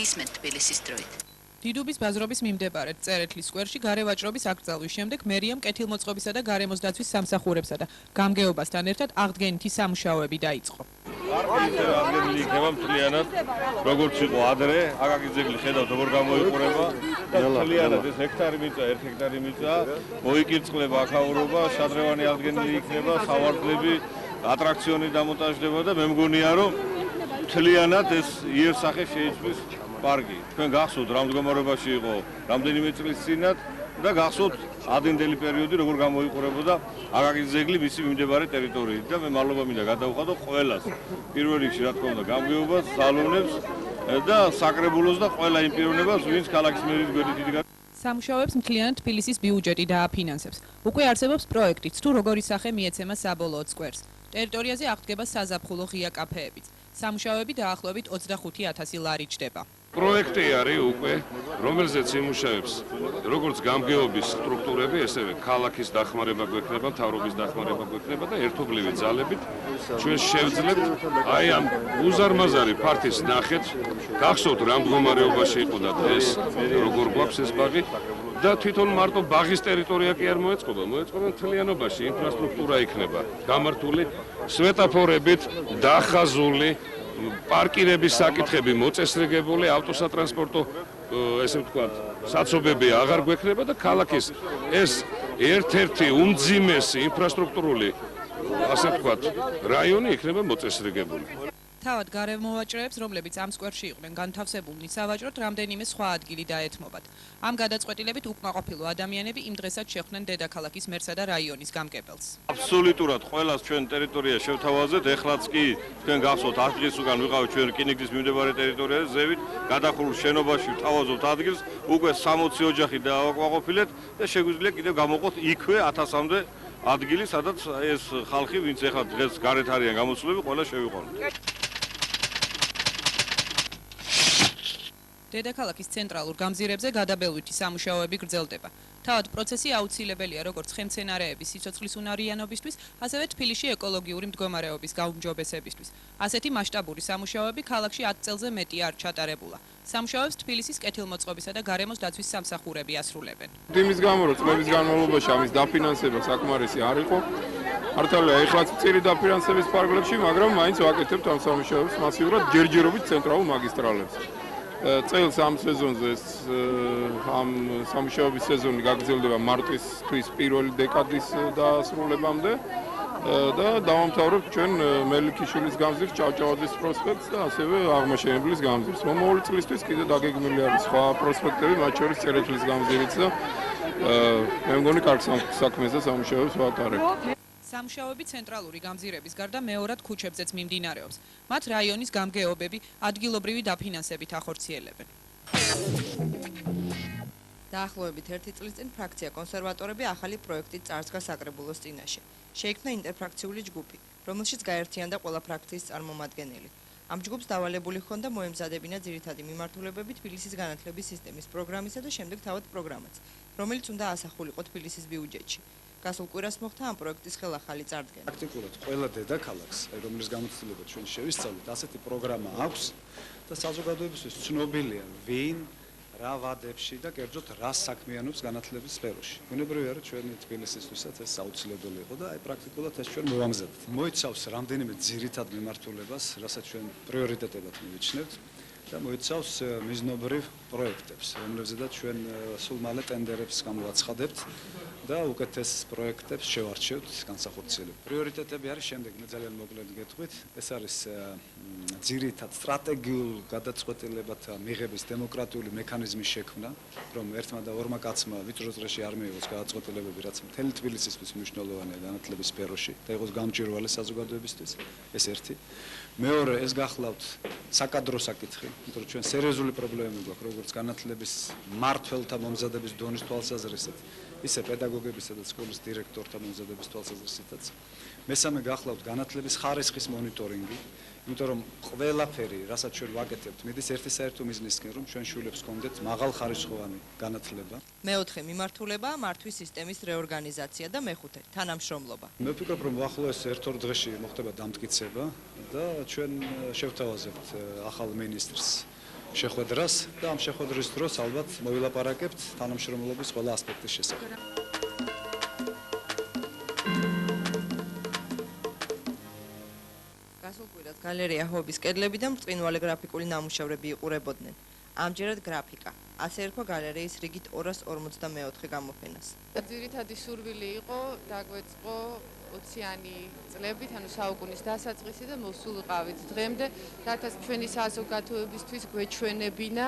გისმენთ თბილისის დროით. დიდუბის ბაზრობის მიმდებარედ წერეთლის სკვერში გარევაჭრობის აკრძალვის შემდეგ მერიამ კეთილმოწყობისა და გარემოს დაცვის სამსახურებსა და გამგეობასთან ერთად აღდგენითი სამუშაოები დაიწყო. აღდგენილი იქნება მთლიანად როგორც იყო ადრე, აკაკი ძეგლი ხედავთ როგორ გამოიყურება და მთლიანად ეს ჰექტარი მიწა, 1 ჰექტარი მიწა მოიკირწყლება აქაურობა, შადრევანი აღდგენილი იქნება, სავარძლები, ატრაქციონი დამონტაჟდება და მე მგონია რომ მთლიანად ეს იერსახე შეიცვლის პარკი. თქვენ გახსოვთ რა მდგომარეობაში იყო რამდენიმე წლის წინათ და გახსოვთ ადრინდელი პერიოდი როგორ გამოიყურებოდა აკაკის ძეგლი მისი მიმდებარე ტერიტორიით და მე მადლობა მინდა გადავუხადო ყველას. პირველ რიგში რა თქმა უნდა გამგეობას, სალონებს და საკრებულოს და ყველა იმ პიროვნებას, ვინც ქალაქის მერის გვერდით იდგა. სამუშაოებს მთლიანად თბილისის ბიუჯეტი დააფინანსებს. უკვე არსებობს პროექტიც, თუ როგორი სახე მიეცემა საბოლოო სკვერს. ტერიტორიაზე აღდგება საზაფხულო ღია კაფეებიც. სამუშაოები დაახლოებით 25,000 ლარი ჯდება. პროექტი არის უკვე, რომელზეც იმუშავებს როგორც გამგეობის სტრუქტურები, ესევე ქალაქის დახმარება გვექნება, მთავრობის დახმარება გვექნება და ერთობლივი ძალებით ჩვენ შევძლებთ აი ამ უზარმაზარი ფართის ნახეთ, გახსოვთ რა მდგომარეობაში იყო და დღეს როგორ გვაქვს ეს ბაღი და თვითონ მარტო ბაღის ტერიტორია კი არ მოეწყობა, მოეწყობა მთლიანობაში, ინფრასტრუქტურა იქნება გამართული სვეტაფორებით, დახაზული პარკირების საკითხები მოწესრიგებული, ავტოსატრანსპორტო, ესე ვთქვათ, საცობები აღარ გვექნება და ქალაქის ეს ერთ-ერთი უმძიმესი ინფრასტრუქტურული, ასე ვთქვათ, რაიონი იქნება მოწესრიგებული. თავად გარემოვაჭრეებს, რომლებიც ამ სკვერში იყვნენ განთავსებულნი სავაჭროდ, რამდენიმე სხვა ადგილი დაეთმობათ. ამ გადაწყვეტილებით უკმაყოფილო ადამიანები იმ დღესაც შეხვდნენ დედაქალაქის მერსა და რაიონის გამგებელს. აბსოლუტურად ყველას ჩვენ ტერიტორია შევთავაზეთ, ეხლაც კი თქვენ გახსოვთ 10 დღის უკან ვიყავით ჩვენ რკინიგზის მიმდებარე ტერიტორიაზე, ზევით, გადახურულ შენობაში ვთავაზობთ ადგილს, უკვე 60 ოჯახი დაავაკმაყოფილეთ და შეგვიძლია კიდევ გამოყოთ იქვე 1000-მდე ადგილი, სადაც ეს ხალხი, ვინც ეხლა დღეს გარეთ არიან გამოცვლები, ყველა შევიყვანოთ. დედაქალაქის ცენტრალურ გამზირებზე გადაბელვითი სამუშაოები გრძელდება. თავად პროცესი აუცილებელია როგორც ხემცენარეების სიცოცხლის უნარიანობისთვის, ასევე თბილისში ეკოლოგიური მდგომარეობის გაუმჯობესებისთვის. ასეთი მასშტაბური სამუშაოები ქალაქში 10 წელზე მეტი არ ჩატარებულა. სამუშაოებს თბილისის კეთილმოწყობისა და გარემოს დაცვის სამსახურები ასრულებენ. იმის გამო, რომ წლების განმავლობაში ამის დაფინანსება საკმარისი არ იყო, მართალია ეხლაც მწირი დაფინანსების ფარგლებში, მაგრამ მაინც ვაკეთებთ ამ სამუშაოებს მასიურად ჯერჯერობით ცენტრალურ მაგისტრალებს. წელს ამ სეზონზე ამ სამუშაოების სეზონი გაგრძელდება მარტის თვის პირველი დეკადის დასრულებამდე და დავამთავრებთ ჩვენ მელიქიშვილის გამზირს, ჭავჭავაძის პროსპექტს და ასევე აღმაშენებლის გამზირს. მომავალი წლისთვის კიდე დაგეგმილი არის სხვა პროსპექტები, მათ შორის წერეთლის გამზირიც და მე მგონი კარგ საქმეს და სამუშაოებს ვატარებთ. სამუშაოები ცენტრალური გამზირების გარდა მეორად ქუჩებზეც მიმდინარეობს. მათ რაიონის გამგეობები ადგილობრივი დაფინანსებით ახორციელებენ. დაახლოებით 1 წლის წინ ფრაქცია კონსერვატორები ახალი პროექტით წარსდგა საკრებულოს წინაშე. შეიქმნა ინტერფრაქციული ჯგუფი, რომელშიც გაერთიანდა ყველა ფრაქციის წარმომადგენელი. ამ ჯგუფს დავალებული ჰქონდა მოემზადებინა ძირითადი მიმართულებები თბილისის განათლების სისტემის პროგრამისა და შემდეგ თავად პროგრამაც, რომელიც უნდა ასახულიყო თბილისის ბიუჯეტში. გასულ კვირას მოხდა ამ პროექტის ხელახალი წარდგენა. პრაქტიკულად ყველა დედაქალაქს, რომლის გამოცდილება ჩვენ შევისწავლეთ, ასეთი პროგრამა აქვს და საზოგადოებისთვის ცნობილია, ვინ რა ვადებში და კერძოდ რა საქმიანობს განათლების სფეროში. ბუნებრივია, რომ ჩვენი თბილისისთვისაც ეს აუცილებელი იყო და აი პრაქტიკულად ეს ჩვენ მოვამზადეთ. მოიცავს რამდენიმე ძირითად მიმართულებას, რასაც ჩვენ პრიორიტეტებად მივიჩნევთ და მოიცავს მიზნობრივ პროექტებს, რომლებზედაც ჩვენ სულ მალე ტენდერებს გამოვაცხადებთ და უკეთეს პროექტებს შევარჩევთ განსახორციელებლად. პრიორიტეტები არის შემდეგ, მე ძალიან მოკლედ გეტყვით, ეს არის ძირითად სტრატეგიულ გადაწყვეტილებათა მიღების დემოკრატიული მექანიზმის შექმნა, რომ ერთმა და ორმა კაცმა ვიწრო წრეში არ მიიღოს გადაწყვეტილებები, რაც მთელი თბილისისთვის მნიშვნელოვანია განათლების სფეროში და იყოს გამჭვირვალე საზოგადოებისთვის, ეს ერთი. მეორე, ეს გახლავთ საკადრო საკითხი, იმიტომ რომ ჩვენ სერიოზული პრობლემები გვაქვს, როგორც განათლების მმართველთა მომზადების დონის თვალსაზრისით, ისე პედაგოგებისა და სკოლის დირექტორთა მომზადების თვალსაზრისითაც. მესამე გახლავთ განათლების ხარისხის მონიტორინგი, იმიტომ რომ ყველაფერი, რასაც ჩვენ ვაკეთებთ, მიდის ერთი საერთო მიზნისკენ, რომ ჩვენ შვილებს გქონდეთ მაღალხარისხოვანი განათლება. მეოთხე მიმართულება მართვის სისტემის რეორგანიზაცია და მეხუთე თანამშრომლობა. მე ვფიქრობ, რომ უახლოეს ერთ-ორ დღეში მოხდება დამტკიცება და ჩვენ შევთავაზებთ ახალ მინისტრს შეხვედრას და ამ შეხვედრის დროს ალბათ მოვილაპარაკებთ თანამშრომლობის ყველა ასპექტის შესახებ. გასულ კვირას გალერეა ჰობის კედლებიდან ბრწყინვალე გრაფიკული ნამუშევრები იყურებოდნენ. ამჯერად გრაფიკა. ასე ერქვა გალერეის რიგით 254 გამოფენას. ძირითადი სურვილი იყო დაგვეწყო 20-იანი წლებით, ანუ საუკუნის დასაწყისი და მოსულიყავით დღემდე, რათა ჩვენი საზოგადოებისთვის გვეჩვენებინა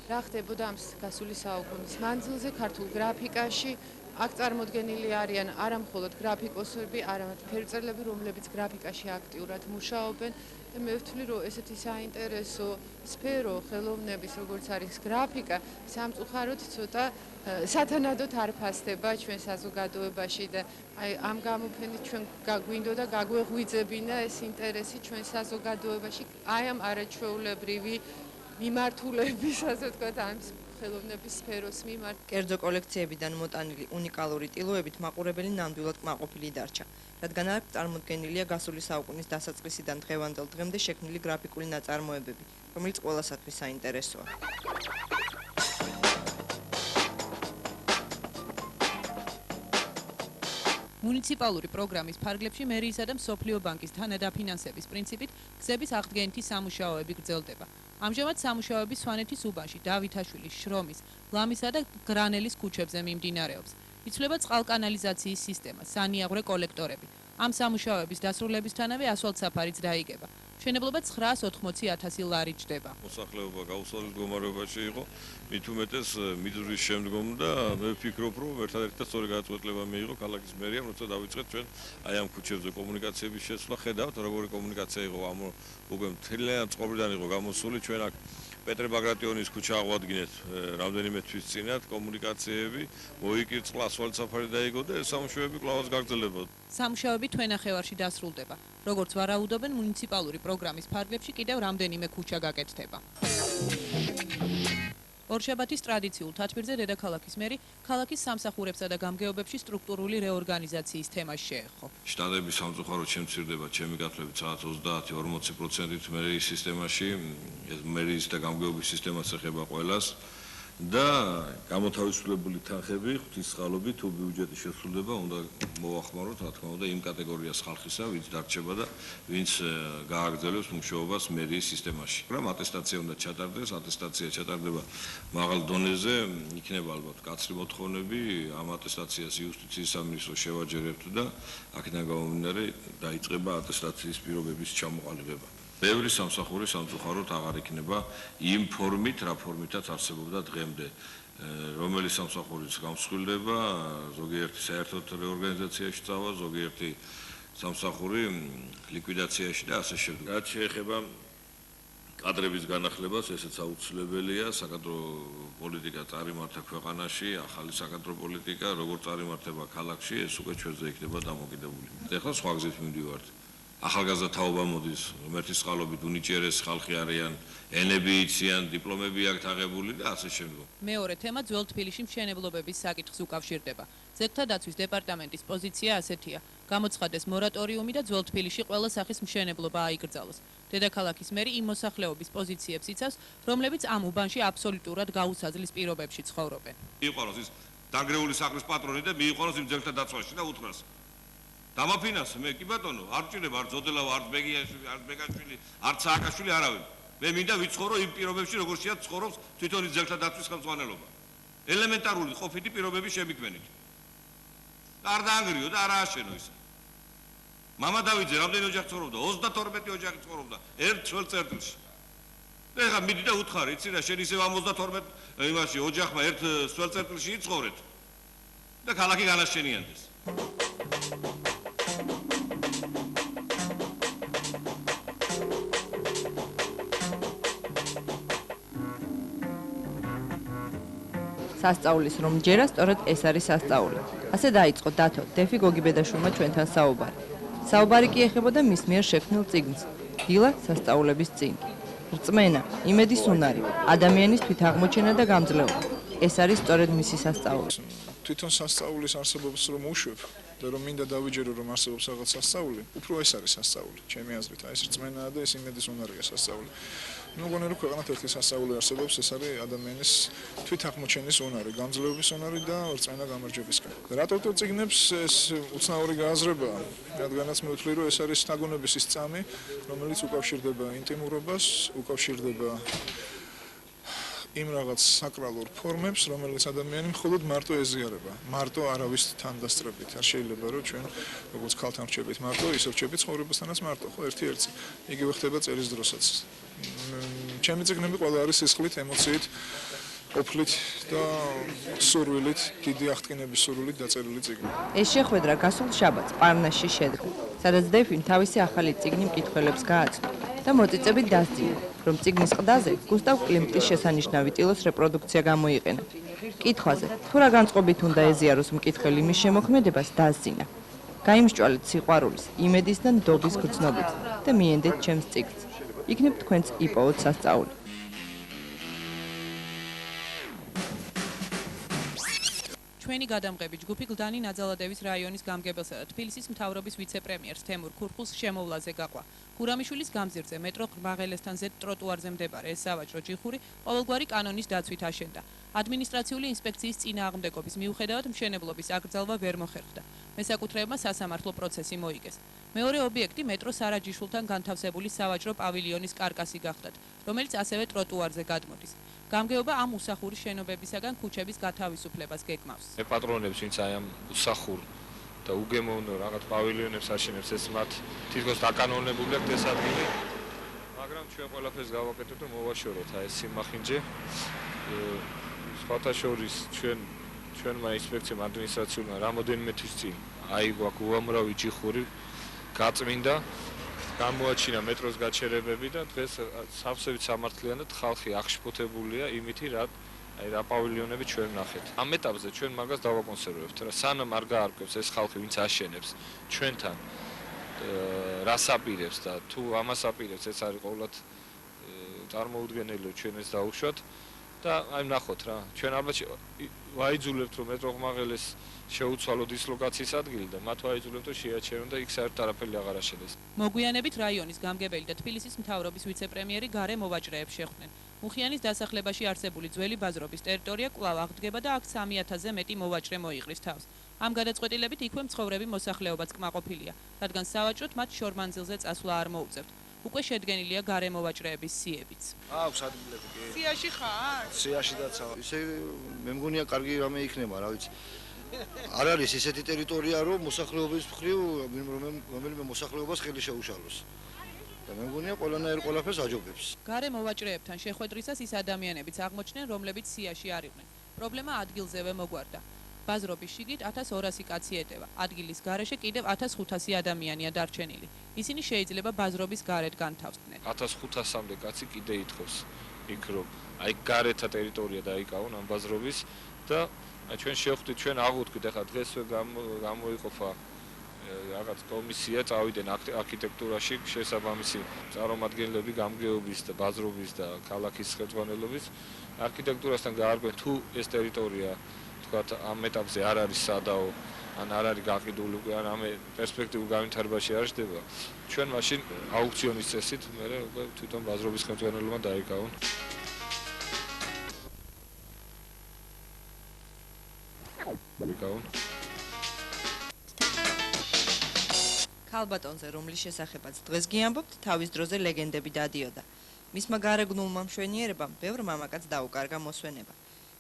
რა ხდებოდა ამ გასული საუკუნის მანძილზე ქართულ გრაფიკაში. აქ წარმოდგენილი არიან არა მხოლოდ გრაფიკოსები, არამედ ფერწერლები, რომლებიც გრაფიკაში აქტიურად მუშაობენ და მე ვთვლი, რომ ესეთი საინტერესო სფერო ხელოვნების, როგორც არის გრაფიკა, სამწუხაროდ ცოტა სათანადოდ არ ფასდება ჩვენ საზოგადოებაში და აი ამ გამოფენით ჩვენ გვინდოდა გაგვეღვიძებინა ეს ინტერესი ჩვენ საზოგადოებაში, აი ამ არაჩვეულებრივი მიმართულების, ასე ვთქვათ, ამ ხელოვნების სფეროს მიმართ. კერძო კოლექციებიდან მოტანილი უნიკალური ტილოებით მაყურებელი ნამდვილად კმაყოფილი დარჩა, რადგან აქ წარმოდგენილია გასული საუკუნის დასაწყისიდან დღევანდელ დღემდე შექმნილი გრაფიკული ნაწარმოებები, რომელიც ყველასათვის საინტერესოა. მუნიციპალური პროგრამის ფარგლებში მერიისა და მსოფლიო ბანკის თანადაფინანსების პრინციპით გზების აღდგენითი სამუშაოები გრძელდება. ამჟამად სამუშაოები სვანეთის უბანში, დავითაშვილის, შრომის, ლამისა და გრანელის ქუჩებზე მიმდინარეობს. იცვლება წყალკანალიზაციის სისტემა, სანიაღვრე კოლექტორები. ამ სამუშაოების დასრულებისთანავე ასფალტსაფარიც დაიგება. მშენებლობა 980,000 ლარი ჯდება. მოსახლეობა გაუსავლის მდგომარეობაში იყო, მით უმეტეს მიდრის შემდგომ და მე ვფიქრობ, რომ ერთადერთი სწორი გადაწყვეტილება მიიღო ქალაქის მერიამ, როცა დავიწყეთ ჩვენ აი ამ ქუჩებზე კომუნიკაციების შესვლა. ხედავთ, როგორი კომუნიკაცია იყო, უკვე მთლიანად წყობრიდან იყო გამოსული. ჩვენ აქ პეტრე ბაგრატიონის ქუჩა აღვადგინეთ რამდენიმე თვის წინათ, კომუნიკაციები მოიკირწყლა, ასფალტსაფარი დაიგო და ეს სამუშაოები კვლავაც გაგრძელებოდა. სამუშაოები თვენახევარში დასრულდება. როგორც ვარაუდობენ, მუნიციპალური პროგრამის ფარგლებში კიდევ რამდენიმე ქუჩა გაკეთდება. ორშაბათის ტრადიციულ თათბირზე დედაქალაქის მერი ქალაქის სამსახურებსა და გამგეობებში სტრუქტურული რეორგანიზაციის თემას შეეხო. შტატების სამწუხაროდ შემცირდება ჩემი გათვლებით სადაც 30-40%-ით მერიის სისტემაში, ეს მერიის და გამგეობის სისტემას ეხება ყველას. და გამოთავისუფლებული თანხები ღვთისმსხალობით თუ ბიუჯეტის შესრულება უნდა მოახმაროთ, რა თქმა უნდა, იმ კატეგორიას ხალხისა, ვინც დარჩება და ვინც გააგრძელებს მუშაობას მერიის სისტემაში. მაგრამ ატესტაცია უნდა ჩატარდეს, ატესტაცია ჩატარდება მაღალ დონეზე, იქნება ალბათ კაცრი მოთხოვნები, ამ ატესტაციას იუსტიციის სამინისტრო შევაჯერებთ და აქედან გამომდინარე დაიწყება ატესტაციის პირობების ჩამოყალიბება. ბევრი სამსახური სამწუხაროდ აღარ იქნება იმ ფორმით, რა ფორმითაც არსებობდა დღემდე, რომელიც სამსახურიც გამსხვილდება, ზოგიერთი საერთოდ რეორგანიზაციაში წავა, ზოგიერთი სამსახური ლიკვიდაციაში და ასე შემდეგ. რაც შეეხება კადრების განახლებას, ესეც აუცილებელია, საკადრო პოლიტიკა წარიმართა ქვეყანაში, ახალი საკადრო პოლიტიკა, როგორ წარიმართება ქალაქში, ეს უკვე ჩვენზე იქნება დამოკიდებული. ეხლა სხვა გზით მივდივართ. ახალგაზრდა თაობა მოდის, ღმერთის წყალობით უნიჭიერესი ხალხი არიან, ენები იციან, დიპლომები აქვთ აღებული და ასე შემდგომ. მეორე თემა ძველ თბილისში მშენებლობების საკითხს უკავშირდება. ძეგლთა დაცვის დეპარტამენტის პოზიცია ასეთია: გამოცხადდეს მორატორიუმი და ძველ თბილისში ყველა სახის მშენებლობა აიკრძალოს. დედაქალაქის მერი იმ მოსახლეობის პოზიციებს იცავს, რომლებიც ამ უბანში აბსოლუტურად გაუსაძლის პირობებში ცხოვრობენ. მიიყვანოს ის დანგრეული სახლის პატრონი და მიიყვანოს იმ ძეგლთა დაცვაში და უთხრას. დამაფინანსე მე კი ბატონო, არ ვჭირდება არ ძოდელავა, არ ბეგიაშვილი, არ ბეგაშვილი, არ სააკაშვილი არავინ. მე მინდა ვიცხოვრო იმ პირობებში, როგორცია ცხოვრობს თვითონ ის ძეგლთა დაცვის ხელმძღვანელობა. ელემენტარული ყოფილი პირობების შემიქმნით. და არ დაანგრიო და არ ააშენო ისე. მამა დავიძე რამდენი ოჯახი ცხოვრობდა? 32 ოჯახი ცხოვრობდა ერთ ძველ წერტილში. და ეხლა მიდი და უთხარი, იცი რა, შენ ისევ ამ 32 იმაში ოჯახმა ერთ ძველ წერტილში იცხოვრეთ და ქალაქი განაშენიანდეს. სასწაულის რომ ჯერა სწორედ ეს არის სასწაული. ასე დაიწყო დათო დეფი გოგიბედაშვილმა ჩვენთან საუბარი. საუბარი კი ეხებოდა მის მიერ შექმნილ წიგნს დილა სასწაულების წიგნი. რწმენა, იმედის უნარი, ადამიანის თვითაღმოჩენა და გამძლეობა. ეს არის სწორედ მისი სასწაული. თვითონ სასწაულის არსებობას რომ უშვებ და რომ მინდა დავიჯერო რომ არსებობს რაღაც სასწაული, უფრო ეს არის სასწაული, ჩემი აზრით. აი ეს რწმენაა და ეს იმედის უნარია სასწაული. ნუ მგონი რომ ქვეყანათ ერთი სასწაული არსებობს, ეს არის ადამიანის თვითაღმოჩენის უნარი, გამძლეობის უნარი და რწმენა გამარჯვებისკენ. რატო წიგნებს ეს უცნაური გააზრებაა, რადგანაც მე ვთვლი რომ ეს არის შთაგონების ის წამი, რომელიც უკავშირდება ინტიმურობას, უკავშირდება იმ რაღაც საკრალურ ფორმებს, რომელიც ადამიანი მხოლოდ მარტო ეზიარება, მარტო არავის თანდასწრებით. არ შეიძლება რომ ჩვენ როგორც ქალთან რჩებით მარტო, ისე რჩებით ცხოვრებასთანაც მარტო, ხო, ერთი-ერთი. იგივე ხდება წერის დროსაც. ჩემი წიგნები ყველა არის სისხლით, ემოციით, ყოფლით და სურვილით, დიდი აღტკინების სურვილით დაწერილი წიგნი. ეს შეხვედრა გასულ შაბათს პარნასში შედგა, სადაც დეფიმ თავისი ახალი წიგნი მკითხველებს გააცნო და მოწიწებით დასძინა, რომ წიგნის ყდაზე გუსტავ კლიმტის შესანიშნავი ტილოს რეპროდუქცია გამოიყენა. კითხვაზე, თუ რა განწყობით უნდა ეზიაროს მკითხველი მის შემოქმედებას დასძინა. გაიმსჭვალეთ სიყვარულის, იმედის და ნდობის გრძნობით და მიენდეთ ჩემს წიგნს. იქნებ თქვენც იპოვოთ სასწაული. ჩვენი გადამღები ჯგუფი გლდანი ნაძალადევის რაიონის გამგებელსა და თბილისის მთავრობის ვიცე-პრემიერს თემურ ქურხულს შემოვლაზე გაყვა. გურამიშვილის გამზირზე მეტრო ღრმაღელესთან ზედ ტროტუარზე მდებარე ეს სავაჭრო ჯიხური ყოველგვარი კანონის დაცვით აშენდა. ადმინისტრაციული ინსპექციის წინააღმდეგობის მიუხედავად მშენებლობის აკრძალვა ვერ მოხერხდა. მესაკუთრეებმა სასამართლო პროცესი მოიგეს. მეორე ობიექტი მეტრო სარაჯიშვილთან განთავსებული სავაჭრო პავილიონის კარკასი გახდათ, რომელიც ასევე ტროტუარზე გადმოდის. გამგეობა ამ უსახურის შენობებისაგან ქუჩების გათავისუფლებას გეკმავს. პატრონებს, ვინც აი ამ უსახურ და უგემოვნო რაღაც პავილიონებს აშენებს, ეს მათ თითქოს დაკანონებული აქვს ეს ადგილი. მაგრამ ჩვენ ყველაფერს გავაკეთებთ და მოვაშოროთ აი ეს სიმახინჯე. სხვათა შორის ჩვენმა ინსპექციამ ადმინისტრაციულმა რამოდენიმე თვის წინ აიგო აქ უამრავი ჯიხური გაწმინდა. გამოაჩინა მეტროს გაჩერებები და დღეს სავსებით სამართლიანად ხალხი აღშფოთებულია იმითი რა პავილიონები ჩვენ ნახეთ. ამ ეტაპზე ჩვენ მაგას დავაკონსერვებთ, რა სანამ არ გაარკვევს ეს ხალხი, ვინც აშენებს ჩვენთან რას აპირებს და თუ ამას აპირებს, ეს არის ყოველად წარმოუდგენელი, ჩვენ ეს დაუშვათ და აი ნახოთ რა. ჩვენ ალბათ ვაიძულებთ რომ მეტრო ღმაღელეს შეუცვალო დისლოკაციის ადგილი და მათ ვაიძულებთ რომ შეაჩერონ და იქ საერთოდ არაფერი აღარ აშენდეს. მოგვიანებით რაიონის გამგებელი და თბილისის მთავრობის ვიცე-პრემიერი გარე მოვაჭრეებს შეხვდნენ. მუხიანის დასახლებაში არსებული ძველი ბაზრობის ტერიტორია კვლავ აღდგება და აქ 3000-ზე მეტი მოვაჭრე მოიყრის თავს. ამ გადაწყვეტილებით იქვე მცხოვრები მოსახლეობაც კმაყოფილია, რადგან სავაჭროდ მათ შორმანძილზე წასვლა არ მოუწევთ. უკვე შედგენილია გარე მოვაჭრეების სიებიც. აქვს ადგილები კი. სიაში ხარ? სიაშიდაც. ისე მე მგონია კარგი რამე იქნება, რა ვიცი. არ არის ისეთი ტერიტორია, რომ მოსახლეობის მხრივ რომელიმე მოსახლეობას ხელი შეუშალოს. და მე მგონია ყველანაირ ყველაფერს აჯობებს. გარე მოვაჭრეებთან შეხვედრისას ის ადამიანებიც აღმოჩნდნენ, რომლებიც სიაში არ იყვნენ. პრობლემა ადგილზევე მოგვარდა. ბაზრობის შიგით 1200 კაცი ეტევა. ადგილის გარეშე კიდევ 1500 ადამიანია დარჩენილი. ისინი შეიძლება ბაზრობის გარეთ განთავსდნენ. 1500-მდე კაცი კიდე ითხოვს იქ რომ აი გარეთა ტერიტორია დაიკავონ ამ ბაზრობის და ჩვენ შევხვდით, ჩვენ აღვთქვით, ახლა დღესვე გამოიყოფა რაღაც კომისია, წავიდნენ არქიტექტურაში შესაბამისი წარმომადგენლები გამგეობის და ბაზრობის და ქალაქის ხელმძღვანელობის. არქიტექტურასთან გაარკვევენ თუ ეს ტერიტორია თქვათ ამ ეტაპზე არ არის სადაო, ან არ არის გაყიდული, ან ამ პერსპექტიულ განვითარებაში არ ხდება. ჩვენ მაშინ აუქციონის წესით მე უკვე თვითონ ბაზრობის ხელმძღვანელობა დაიკავონ. ქალბატონზე, რომლის შესახებაც დღეს გიამბობთ, თავის დროზე ლეგენდები დადიოდა. მისმა გარეგნულმა მშვენიერებამ ბევრ მამაკაც დაუკარგა მოსვენება.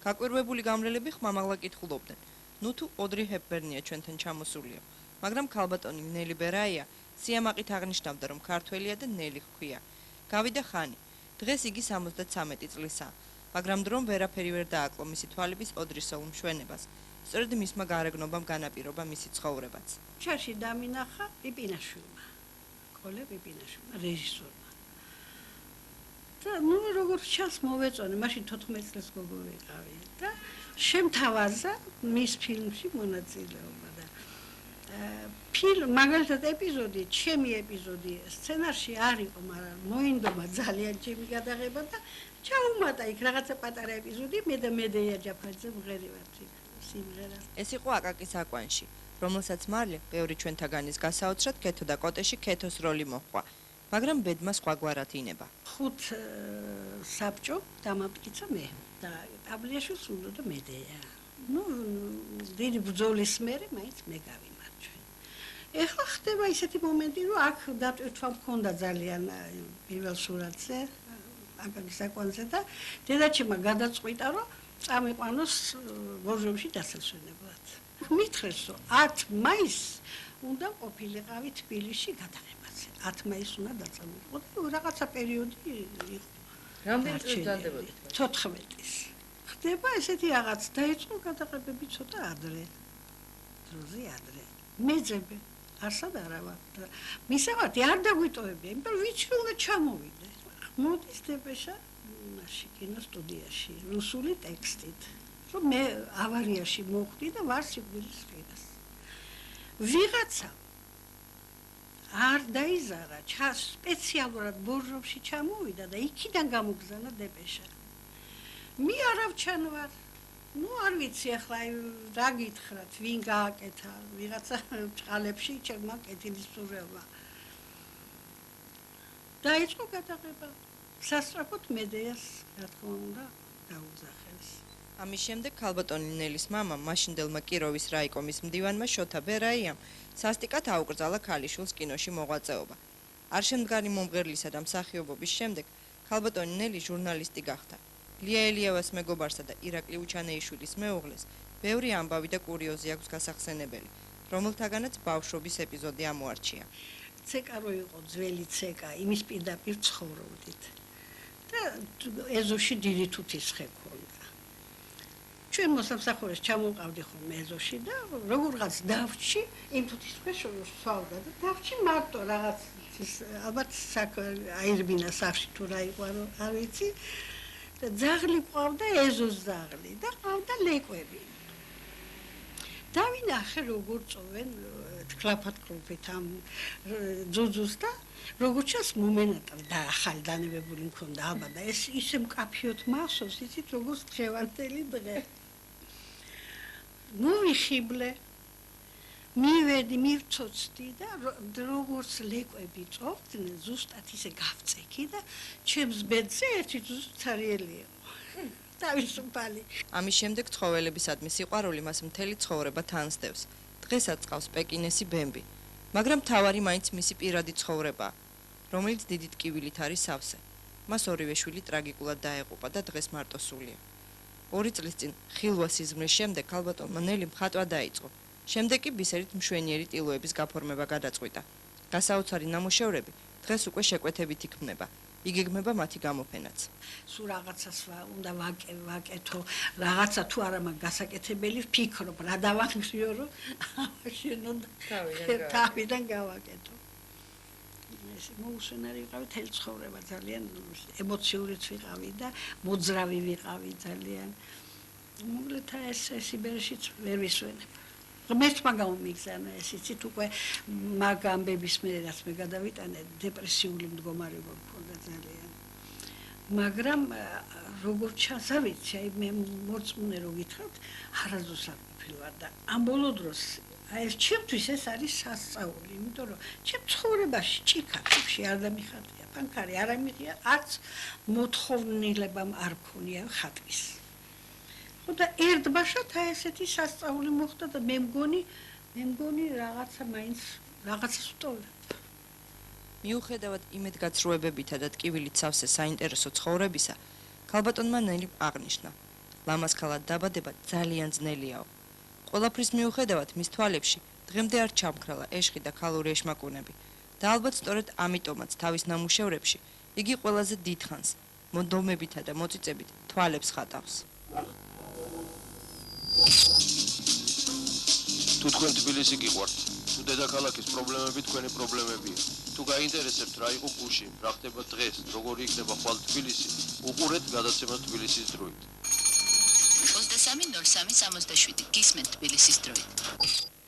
გაკვირვებული გამლელები ხმამაღლა კითხულობდნენ. ნუ თუ ოდრი ჰეპბერნია ჩვენთან ჩამოსულიო, მაგრამ ქალბატონი ნელი ბერაია სიამაყით აღნიშნავდა, რომ ქართველია და ნელი ჰქვია. გავიდა ხანი. დღეს იგი 73 წლისაა, მაგრამ დრომ ვერაფერი ვერ დააკლო მისი თვალების ოდრისეულ მშვენებას. სწორედ მისმა გარეგნობამ განაპირობა მისი ცხოვრებაც. ჩარში დამინახა პიპინაშვილმა. კოლე პიპინაშვილმა, რეჟისორმა. და ნუ როგორც ჩანს მოვეწონე, მაშინ 14 წელს გოგო ვიყავი და შემთავაზა მის ფილმში მონაწილეობა და ფილმ მაგალითად ეპიზოდი, ჩემი ეპიზოდი სცენარში არ იყო, მაგრამ მოინდომა ძალიან ჩემი გადაღება და ჩაუმატა იქ რაღაცა პატარა ეპიზოდი, მე და მედეია ჯაფაძე მღერივართ იქ სიმღერა. ეს იყო აკაკის აკვანში, რომელსაც მარლე ბევრი ჩვენთაგანის გასაოცრად ქეთო და კოტეში ქეთოს როლი მოჰყვა, მაგრამ ბედმა სხვაგვარად ინება. 5 საბჭო დამამტკიცა მე და ტაბლიაშვილს უნდა მედეია. ნუ დიდი ბრძოლის მერე მაინც მე გავიმარჯვე. ეხლა ხდება ისეთი მომენტი, რომ აქ დატვირთვა მქონდა ძალიან პირველ სურათზე, აკაკის აკვანზე და დედაჩემმა გადაწყვიტა, რომ წამიყვანოს ბორჟომში დასასვენებლად. მითხრეს, რომ 10 მაისს უნდა ყოფილიყავი თბილისში გადაღებაზე. 10 მაისს უნდა დაწამიყო და რაღაცა პერიოდი იყო. რამდენი წელი დადებოდით? 14-ის. ხდება ესეთი რაღაც, დაიწყო გადაღებები ცოტა ადრე. დროზე ადრე. მეძებე არსად არა ვარ და მისაღებთ არ დაგვიტოვებია, იმიტომ რომ ვიცი უნდა ჩამოვიდე. მოდის დეპეშა მაშინ კინოსტუდიაში რუსული ტექსტით, რომ მე ავარიაში მოხვდი და ვარ სიკვდილის პირას. ვიღაცა არ დაიზარა, სპეციალურად ბორჟომში ჩამოვიდა და იქიდან გამოგზავნა დეპეშა. მე არავჩან ვარ. ნუ არ ვიცი ახლა რა გითხრათ, ვინ გააკეთა, ვიღაცა ჭყალებში ჩემმა კეთილის სურვება. დაიწყო გადაღება. სასწრაფოდ მედეას, რა თქმა უნდა, დაუძახეს. ამის შემდეგ ქალბატონი ნელის მამა, მაშინდელმა კიროვის რაიკომის მდივანმა შოთა ბერაიამ სასტიკად აუკრძალა ქალიშვილს კინოში მოღვაწეობა. არ შემდგარი მომღერლისა და მსახიობობის შემდეგ ქალბატონი ნელი ჟურნალისტი გახდა. ლია ელიევას მეგობარსა და ირაკლი უჩანეიშვილის მეუღლეს ბევრი ამბავი და კურიოზი აქვს გასახსენებელი, რომელთაგანაც ბავშვობის ეპიზოდი ამოარჩია. ცეკა რო იყო ძველი ცეკა, იმის პირდაპირ ცხოვრობდით. და ეზოში დიდი თუთის ხე ქონდა. ჩვენ მოსამსახურეს ჩამოვყავდი ხოლმე ეზოში და როგორღაც დავჭი, იმ თუთის ხე შევსვავდა და დავჭი მარტო რაღაც ალბათ აირბინა სახში თუ რა იყო, არ ვიცი. და ძაღლი ყავდა, ეზოს ძაღლი და ყავდა ლეკვები. დავინახე როგორ წოვენ თქლაფად კლუბით ამ ძუძუს და როგორ ჩას მომენატრ და ახალი დანებებული მქონდა აბა და ეს ისე მკაფიოდ მახსოვს, იცით როგორ დღევანდელი დღე. მოვიხიბლე, მივედი, მივცოცდი და როგორც ლეკვები წოვდნენ, ზუსტად ისე გავწექი და ჩემს ბედზე ერთი ძუძუ ცარიელი იყო. თავისუფალი. ამის შემდეგ ცხოველებისადმი სიყვარული მას მთელი ცხოვრება თანსდევს. დღესაც ყავს პეკინესი ბემბი, მაგრამ თავარი მაინც მისი პირადი ცხოვრებაა, რომელიც დიდი ტკივილით არის სავსე. მას ორივე შვილი ტრაგიკულად დაეყუპა და დღეს მარტო სულია. 2 წლის წინ ხილვა სიზმრის შემდეგ ქალბატონმა ნელი მხატვა დაიწყო. შემდეგ კი ბისერით მშვენიერი ტილოების გაფორმება გადაწყვიტა. გასაოცარი ნამუშევრები დღეს უკვე შეკვეთებით იქმნება. იგეგმება მათი გამოფენაც. სულ რაღაცას უნდა ვაკეთო, რაღაცა თუ არა მაგ გასაკეთებელი ვფიქრობ, რა დავახსიო, რომ ამაშენ უნდა თავიდან გავაკეთო. ეს მოუსვენარი ვიყავი თელ ცხოვრება, ძალიან ემოციურიც ვიყავი და მოძრავი ვიყავი ძალიან. მოკლედ ეს სიბერეშიც ვერ ვისვენებ. მეც მაგამ მიგზავნა ეს იცით უკვე მაგ ამბების მერე რაც მე გადავიტანე დეპრესიული მდგომარეობა მქონდა ძალიან. მაგრამ როგორც ჩანს, არ ვიცი, აი მე მორწმუნე რო გითხრათ, არასდროს არ ყოფილვარ და ამ ბოლო დროს აი ეს ჩემთვის ეს არის სასწაული, იმიტომ რომ ჩემ ცხოვრებაში ჭიქაში არ დამიხატია, პანკარი არ ამიღია, არც მოთხოვნილებამ არ მქონია ხატვის. და ერთბაშად ესეთი სასწაული მოხდა და მე მგონი რაღაცა მაინც რაღაცას ვტოვებ. მიუხედავად იმედგაცრუებებითა და ტკივილით სავსე საინტერესო ცხოვრებისა, ქალბატონმა ნელი აღნიშნა. ლამაზ ქალად დაბადება ძალიან ძნელიაო. ყველაფრის მიუხედავად მის თვალებში დღემდე არ ჩამქრალა ეშხი და ქალური ეშმაკუნები და ალბათ სწორედ ამიტომაც თავის ნამუშევრებში იგი ყველაზე დიდხანს მონდომებითა და მოწიწებით თვალებს ხატავს. თუ თქვენ თბილისი გიყვართ, თუ დედაქალაქის პრობლემები თქვენი პრობლემებია, თუ გაინტერესებთ რა იყო გუშინ, რა ხდება დღეს, როგორი იქნება ხვალ თბილისი, უყურეთ გადაცემა თბილისის დროით. 23:03:67 გისმენთ თბილისის დროით.